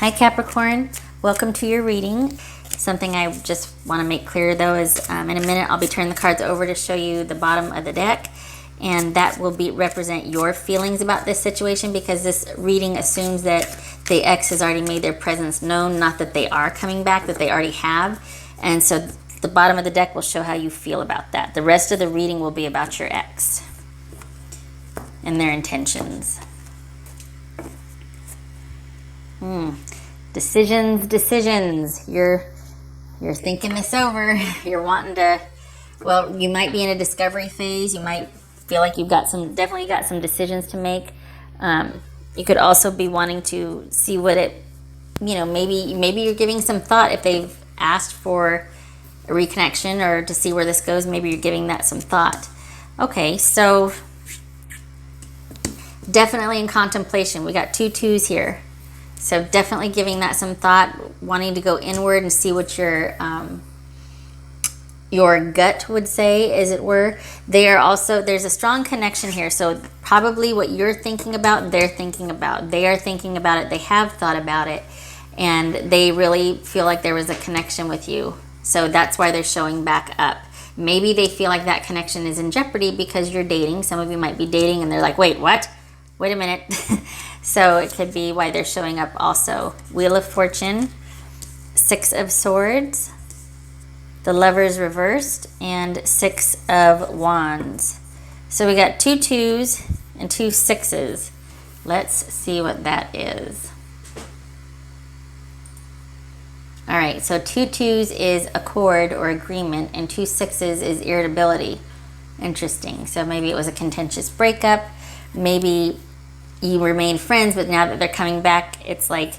Hi Capricorn, welcome to your reading. Something I just want to make clear though is in a minute I'll be turning the cards over to show you the bottom of the deck, and that will represent your feelings about this situation, because this reading assumes that the ex has already made their presence known, not that they are coming back, that they already have. And so the bottom of the deck will show how you feel about that. The rest of the reading will be about your ex and their intentions. Decisions. You're thinking this over. You're wanting to, well, you might be in a discovery phase. You might feel like you've got definitely got some decisions to make. You could also be wanting to see what it, maybe you're giving some thought if they've asked for a reconnection or to see where this goes. Maybe you're giving that some thought. Okay, so definitely in contemplation. We got 2 2s here. So definitely giving that some thought, wanting to go inward and see what your gut would say, as it were. There's a strong connection here. So probably what you're thinking about, they're thinking about. They are thinking about it. They have thought about it. And they really feel like there was a connection with you. So that's why they're showing back up. Maybe they feel like that connection is in jeopardy because you're dating. Some of you might be dating and they're like, wait, what? Wait a minute. So it could be why they're showing up also. Wheel of Fortune, 6 of Swords, the Lovers reversed, and 6 of Wands. So we got 2 2s and 2 6s. Let's see what that is. All right, so 2 2s is accord or agreement, and 2 6s is irritability. Interesting. So maybe it was a contentious breakup. Maybe you remain friends, but now that they're coming back, it's like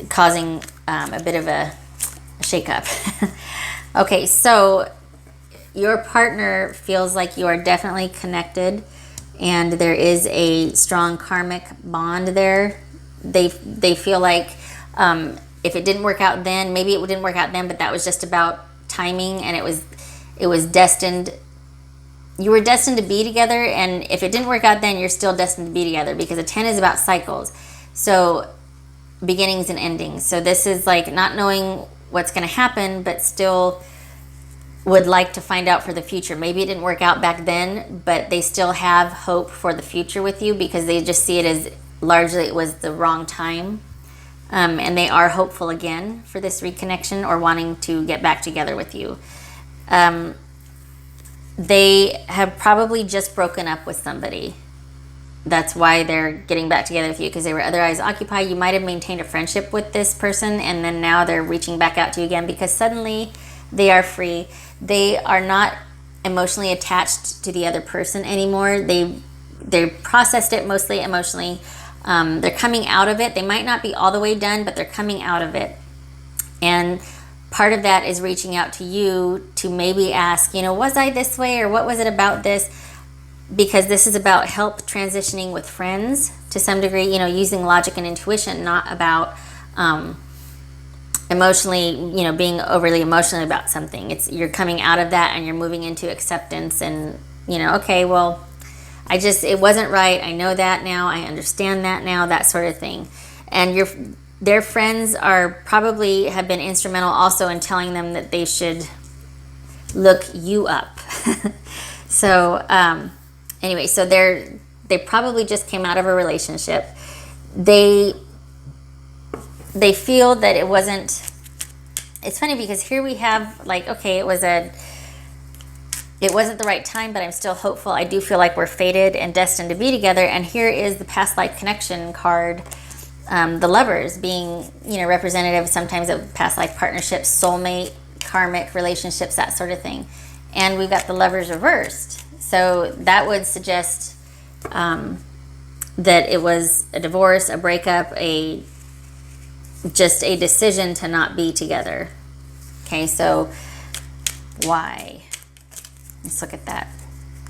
causing a bit of a shakeup. Okay, so your partner feels like you are definitely connected, and there is a strong karmic bond there. They feel like if it didn't work out then, maybe it didn't work out then, but that was just about timing, and it was destined. You were destined to be together, and if it didn't work out then, you're still destined to be together, because a 10 is about cycles. So beginnings and endings. So this is like not knowing what's going to happen, but still would like to find out for the future. Maybe it didn't work out back then, but they still have hope for the future with you, because they just see it as largely it was the wrong time. And they are hopeful again for this reconnection or wanting to get back together with you. They have probably just broken up with somebody. That's why they're getting back together with you, because they were otherwise occupied. You might have maintained a friendship with this person, and then now they're reaching back out to you again because suddenly they are free. They are not emotionally attached to the other person anymore. They processed it mostly emotionally. They're coming out of it. They might not be all the way done, but they're coming out of it. And part of that is reaching out to you to maybe ask, was I this way, or what was it about this? Because this is about help transitioning with friends to some degree, using logic and intuition, not about emotionally, being overly emotional about something. You're coming out of that and you're moving into acceptance and, okay, well, it wasn't right. I know that now. I understand that now, that sort of thing. And their friends probably have been instrumental also in telling them that they should look you up. So anyway, so they probably just came out of a relationship. They feel that it wasn't. It's funny because here we have like, okay, it wasn't the right time, but I'm still hopeful. I do feel like we're fated and destined to be together. And here is the past life connection card. The Lovers being, representative sometimes of past life partnerships, soulmate, karmic relationships, that sort of thing. And we've got the Lovers reversed. So that would suggest that it was a divorce, a breakup, just a decision to not be together. Okay, so why? Let's look at that.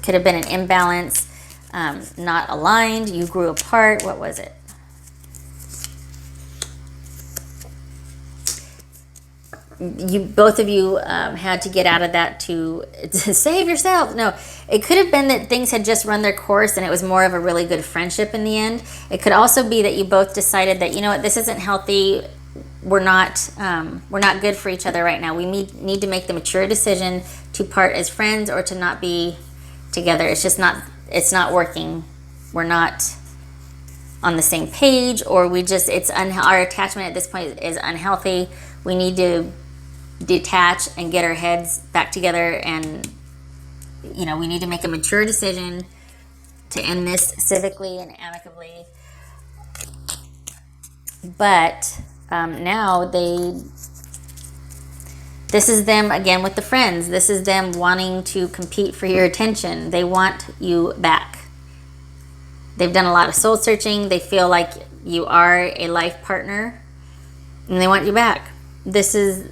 Could have been an imbalance, not aligned, you grew apart. What was it? you both of you had to get out of that to save yourself. No, it could have been that things had just run their course and it was more of a really good friendship in the end. It could also be that you both decided that, you know what, this isn't healthy. We're not good for each other right now. We need to make the mature decision to part as friends or to not be together. It's not working. We're not on the same page, or our attachment at this point is unhealthy. We need to detach and get our heads back together, and we need to make a mature decision to end this civically and amicably. But now this is them again with the friends. This is them wanting to compete for your attention. They want you back. They've done a lot of soul searching. They feel like you are a life partner and they want you back. Is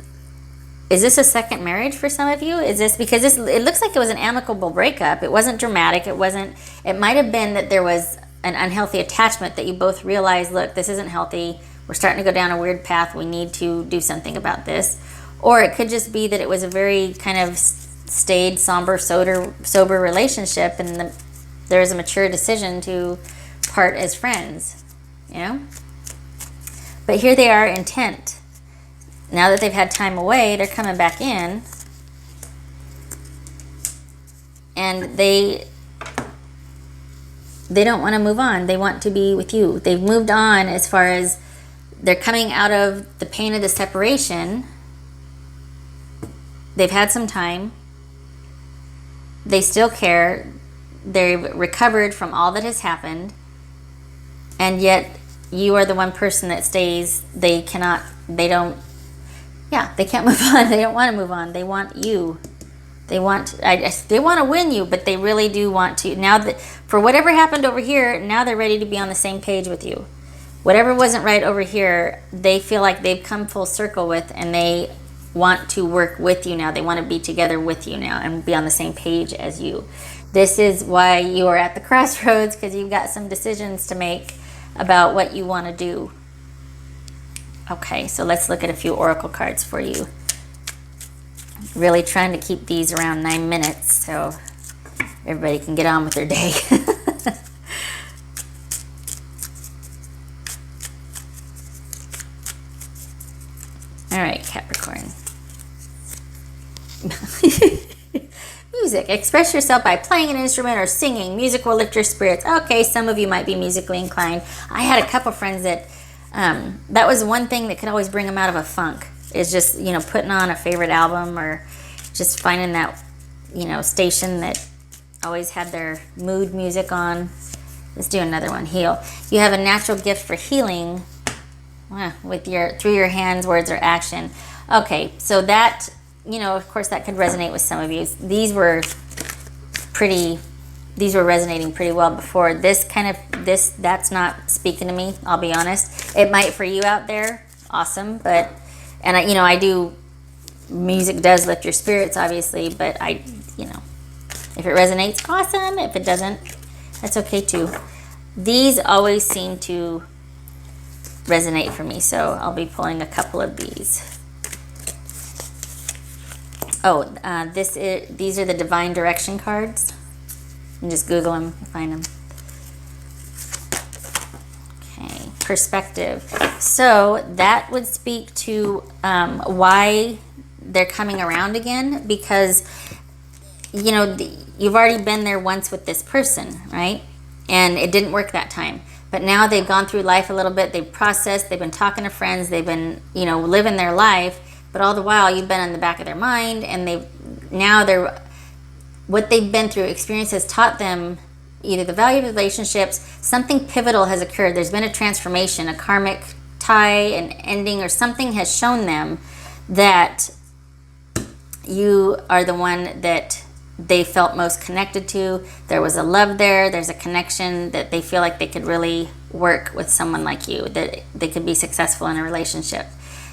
this a second marriage for some of you? Is this because it looks like it was an amicable breakup. It wasn't dramatic. It might have been that there was an unhealthy attachment that you both realized, look, this isn't healthy. We're starting to go down a weird path. We need to do something about this. Or it could just be that it was a very kind of staid, somber, sober relationship, and there is a mature decision to part as friends, But here they are intent. Now that they've had time away, they're coming back in. And they don't want to move on. They want to be with you. They've moved on as far as they're coming out of the pain of the separation. They've had some time. They still care. They've recovered from all that has happened, and yet you are the one person that stays. They can't move on. They don't want to move on. They want you. They want to win you, but they really do want to. Now that for whatever happened over here, now they're ready to be on the same page with you. Whatever wasn't right over here, they feel like they've come full circle with, and they want to work with you now. They want to be together with you now and be on the same page as you. This is why you are at the crossroads, because you've got some decisions to make about what you want to do. Okay, so let's look at a few oracle cards for you. Really trying to keep these around 9 minutes so everybody can get on with their day. All right, Capricorn. Music. Express yourself by playing an instrument or singing. Music will lift your spirits. Okay, some of you might be musically inclined. I had a couple friends that that was one thing that could always bring them out of a funk, is just, putting on a favorite album or just finding that, station that always had their mood music on. Let's do another one. Heal. You have a natural gift for healing through your hands, words, or action. Okay, so that, of course, that could resonate with some of you. These were resonating pretty well before. That's not speaking to me, I'll be honest. It might for you out there. Awesome. But, I do, music does lift your spirits, obviously, but if it resonates, awesome. If it doesn't, that's okay too. These always seem to resonate for me, so I'll be pulling a couple of these. These are the Divine Direction cards. You just Google them, find them. Okay, perspective. So that would speak to why they're coming around again, because you've already been there once with this person, right? And it didn't work that time. But now they've gone through life a little bit. They've processed. They've been talking to friends. They've been, living their life. But all the while, you've been in the back of their mind, and what they've been through, experience has taught them either the value of relationships, something pivotal has occurred. There's been a transformation, a karmic tie, an ending, or something has shown them that you are the one that they felt most connected to. There was a love there. There's a connection that they feel like they could really work with someone like you, that they could be successful in a relationship.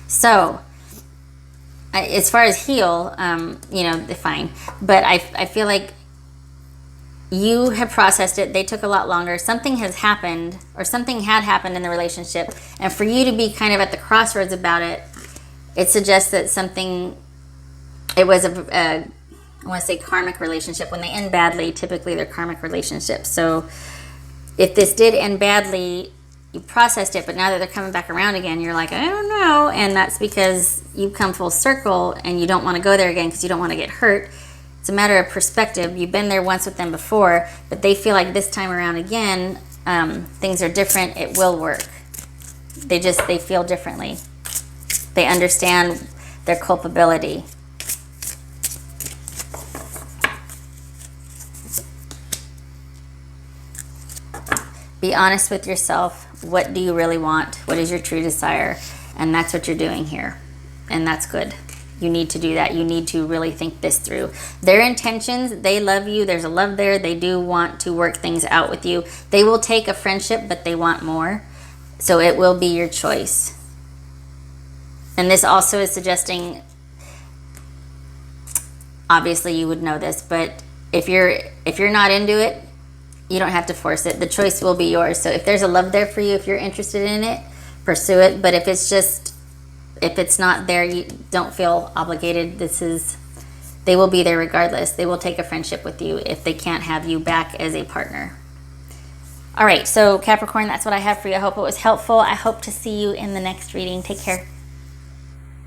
So as far as heal, they're fine. But I feel like you have processed it. They took a lot longer. Something has happened, or something had happened in the relationship. And for you to be kind of at the crossroads about it, It suggests that something, it was I want to say karmic relationship. When they end badly, typically they're karmic relationships. So if this did end badly, you processed it, but now that they're coming back around again, you're like, I don't know. And that's because you've come full circle and you don't want to go there again because you don't want to get hurt. It's a matter of perspective. You've been there once with them before, but they feel like this time around again, things are different. It will work. They feel differently. They understand their culpability. Be honest with yourself. What do you really want? What is your true desire? And that's what you're doing here. And that's good. You need to do that. You need to really think this through. Their intentions, they love you. There's a love there. They do want to work things out with you. They will take a friendship, but they want more. So it will be your choice. And this also is suggesting, obviously you would know this, but if you're not into it, you don't have to force it. The choice will be yours. So if there's a love there for you, if you're interested in it, pursue it. But if it's not there, you don't feel obligated. They will be there regardless. They will take a friendship with you if they can't have you back as a partner. All right, so Capricorn, that's what I have for you. I hope it was helpful. I hope to see you in the next reading. Take care.